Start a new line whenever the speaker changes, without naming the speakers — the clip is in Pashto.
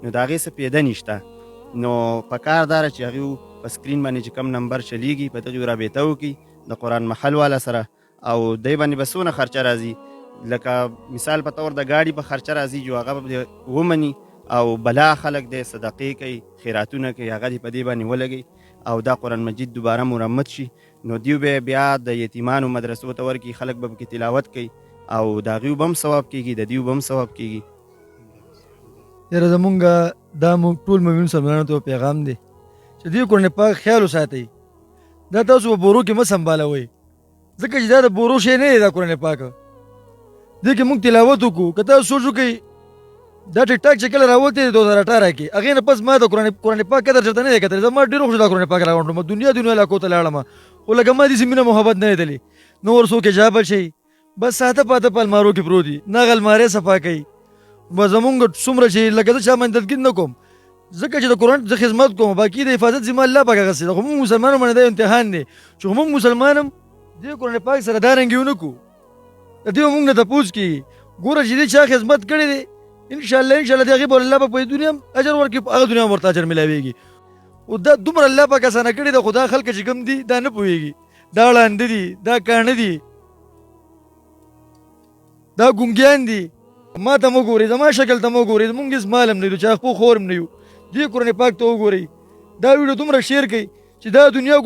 نو د هغې څه پیدا نشته. نو پکار دا ده چې هغوی په سکرین باندې چې کم نمبر چلیږي په دغې رابطه وکړي د قرآن محل والا سره، او دی باندې به څونه خرچه راځي. لکه مثال په طور د ګاډي په خرچه راځي جو هغه به ومني، او بلا خلک دی صدقې کوي، خیراتونه کوي، هغه دې په دې باندې ولګي او دا قرآن مجید دوباره مرمت شي. نو دیو به بیا د یتیمانو مدرسو ته ورکړي، خلک به پکې تلاوت کوي او د هغوی به هم ثواب کېږي، د دیو به هم ثواب کېږي.
یاره زمونږ دا موږ ټول مؤمن مسلمانانو ته پیغام دی چې دې قرآن پاک خیال وساتئ. دا تاسو په بورو کې مه سنبالوئ، ځکه چې دا د بورو شی نه دی. دا قرآن پاک دې کې موږ تلاوت وکړو. که تاسو سوچ وکئ دا ټیک ټاک چې کله راوتی دی 2018 کې، هغې نه پس ما د قرآن پاک قدر چېرته نه دی کتلی. زما ډېر خوښ دا قرآن پاک راغونډوم، دنیا علاقو ته لاړم، خو لکه ما داسې مینه محبت نه لیدلې. نور څوک جابل شي بس ساته پاته په المارو کې پروت دي، نه هغه المارۍ صفا کوي. به زمونږ څومره چې لکه زه چا باندې تلقین نه کوم، ځکه چې د قرآن زه خدمت کوم، باقي د حفاظت ذمه الله پاک هغسې ده. خو موږ مسلمانانو باندې دا امتحان دی چې موږ مسلمان هم دې قرآن پاک سره دا رنګي ونه کړو. د دې به موږ نه تپوس کېږي ګوره چې دې چا خدمت کړی دی، انشاءالله د هغې به الله به په دنیا هم اجر ورکړي، په هغه دنیا هم ورته اجر میلاویږي. او دا دومره الله پاک اسانه کړې ده، خو دا خلک چې کوم دي دا نه پوهېږي، دا ړانده دي، دا کاڼه دي، دا ګونګیان دي. ما ته مه ګورئ، زما شکل ته مه ګورئ، زمونږ هېڅ مال هم نه یو، چا خپو خور هم نه یو. دې قرآن پاک ته وګورئ، دا ویډیو دومره شیر کړئ چې دا دنیا